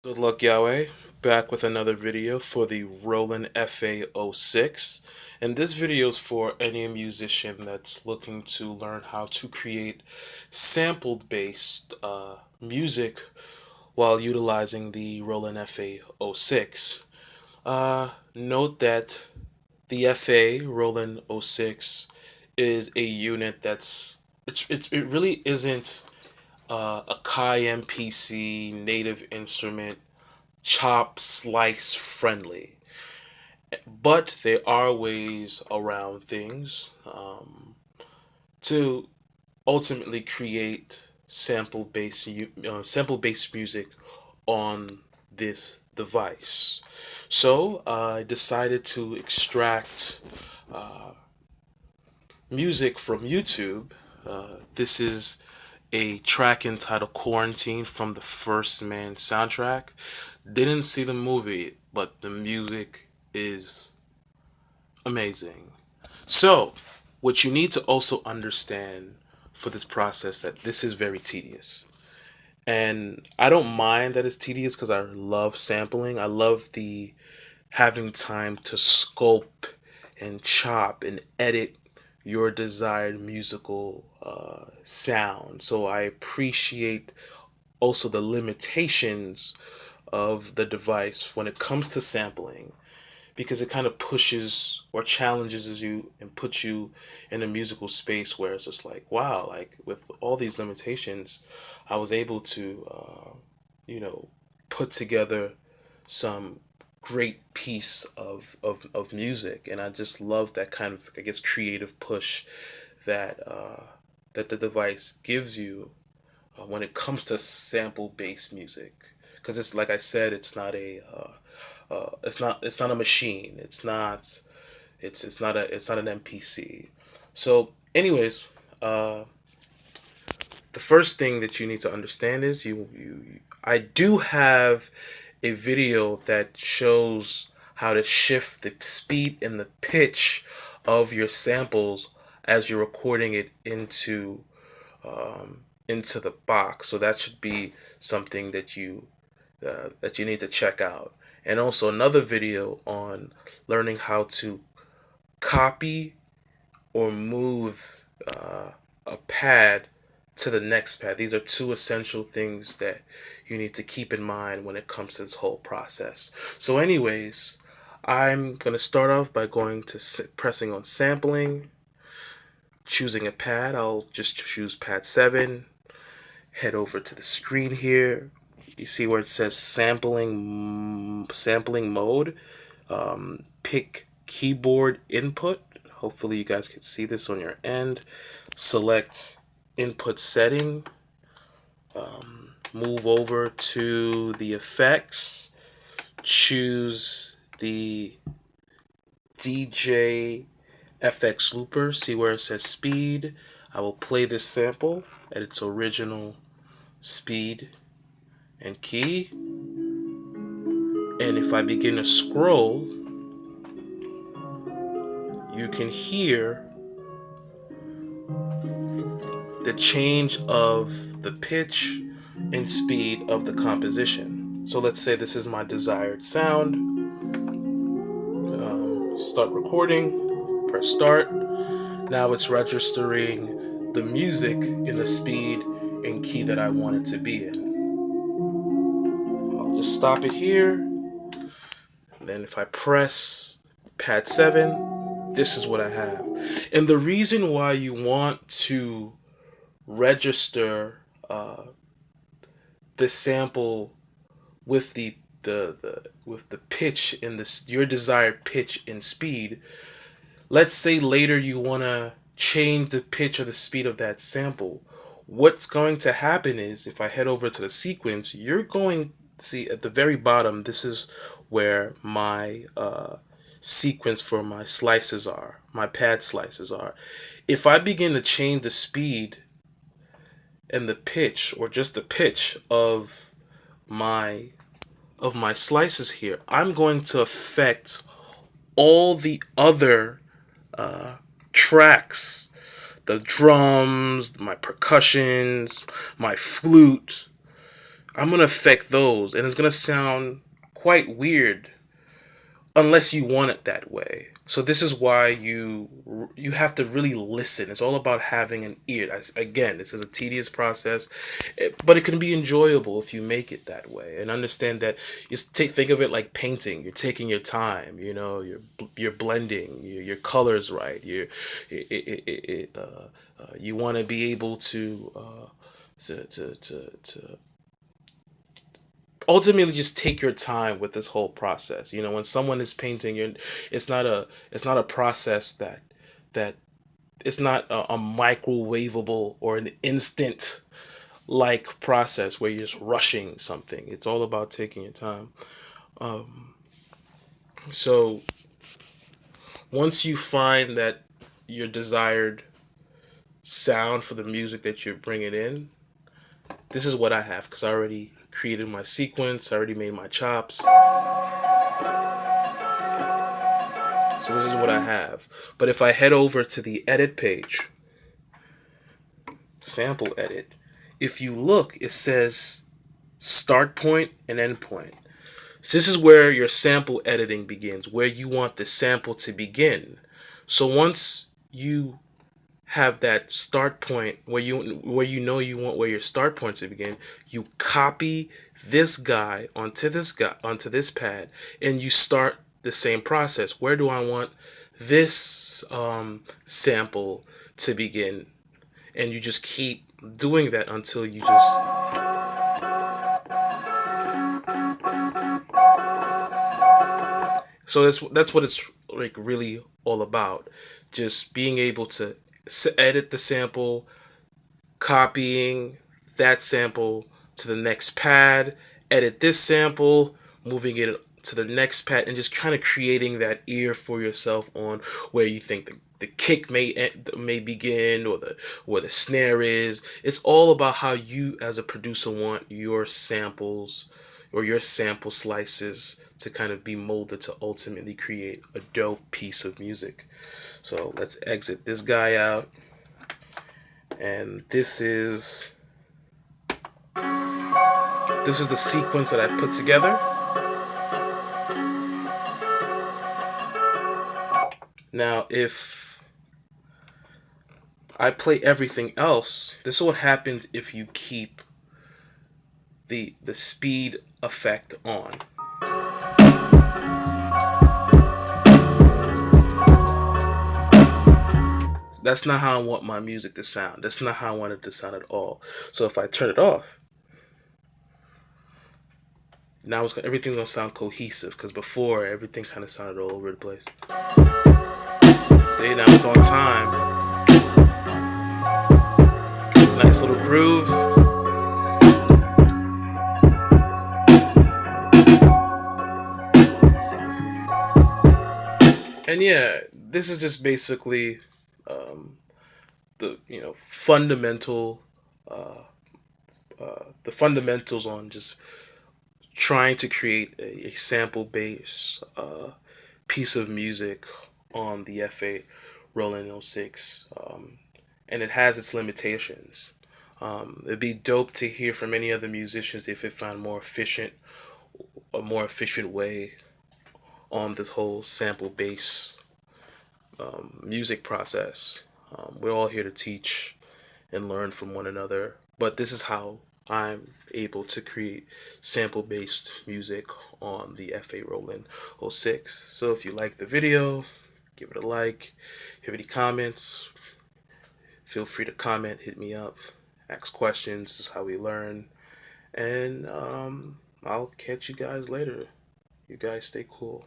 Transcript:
Good luck, Yahweh. Back with another video for the Roland FA 06. And this video is for any musician that's looking to learn how to create sampled based music while utilizing the Roland FA 06. Note that the FA Roland 06 is a unit it really isn't a Kai MPC native instrument chop slice friendly, but there are ways around things to ultimately create sample based music on this device. So I decided to extract music from YouTube. This is a track entitled Quarantine from the First Man soundtrack. Didn't see the movie, but the music is amazing. So, what you need to also understand for this process that this is very tedious. And I don't mind that it's tedious because I love sampling. I love the having time to sculpt and chop and edit your desired musical sound. So I appreciate also the limitations of the device when it comes to sampling, because it kind of pushes or challenges you and puts you in a musical space where it's just like, wow, like with all these limitations, I was able to, you know, put together some great piece of music. And I just love that kind of, I guess, creative push that that the device gives you when it comes to sample based music, because it's like I said, it's not a machine. It's not an NPC. So, anyways, uh, the first thing that you need to understand is I do have a video that shows how to shift the speed and the pitch of your samples as you're recording it into the box. So that should be something that you need to check out. And also another video on learning how to copy or move a pad to the next pad. These are two essential things that you need to keep in mind when it comes to this whole process. So anyways, I'm going to start off by going to pressing on sampling, choosing a pad. I'll just choose pad 7. Head over to the screen here. You see where it says sampling mode. Pick keyboard input. Hopefully you guys can see this on your end. Select input setting. Move over to the effects. Choose the DJ FX looper. See where it says speed. I will play this sample at its original speed and key. And if I begin to scroll, you can hear the change of the pitch and speed of the composition. So let's say this is my desired sound. Start recording, press start. Now it's registering the music in the speed and key that I want it to be in. I'll just stop it here. Then if I press pad 7, this is what I have. And the reason why you want to register the sample with with the pitch in this, your desired pitch and speed. Let's say later you want to change the pitch or the speed of that sample. What's going to happen is, if I head over to the sequence, you're going to see at the very bottom, this is where my sequence for my slices are, my pad slices are. If I begin to change the speed and the pitch, or just the pitch of my slices here, I'm going to affect all the other tracks, the drums, my percussions, my flute. I'm gonna affect those, and it's gonna sound quite weird unless you want it that way. So this is why you have to really listen. It's all about having an ear. Again, this is a tedious process, but it can be enjoyable if you make it that way and understand that. Think of it like painting. You're taking your time. You know, you're blending your colors right. You want to be able to ultimately just take your time with this whole process. You know, when someone is painting, it's not a process that it's not a microwavable or an instant like process where you're just rushing something. It's all about taking your time. So once you find that your desired sound for the music that you're bringing in, this is what I have because I already created my sequence. I already made my chops. So this is what I have. But if I head over to the edit page, sample edit, if you look, it says start point and end point. So this is where your sample editing begins, where you want the sample to begin. So once you have that start point where you want where your start point to begin, you copy this guy onto this pad, and you start the same process. Where do I want this sample to begin? And you just keep doing that until you just. So that's what it's like really all about. Just being able to edit the sample, copying that sample to the next pad, edit this sample, moving it to the next pad, and just kind of creating that ear for yourself on where you think the kick may begin, or the snare is. It's all about how you as a producer want your samples or your sample slices to kind of be molded to ultimately create a dope piece of music. So let's exit this guy out. And this is the sequence that I put together. Now, if I play everything else, this is what happens if you keep the speed effect on. That's not how I want my music to sound. That's not how I want it to sound at all. So if I turn it off, now everything's gonna sound cohesive, because before everything kind of sounded all over the place. See, now it's on time. Nice little groove. And yeah, this is just basically the the fundamentals on just trying to create a sample based piece of music on the FA Roland O6, and it has its limitations. It'd be dope to hear from any other musicians if they found a more efficient way on this whole sample based music process. We're all here to teach and learn from one another, but this is how I'm able to create sample based music on the FA Roland O6. So if you like the video, give it a like. If you have any comments, feel free to comment, hit me up, ask questions. This is how we learn. And I'll catch you guys later. You guys stay cool.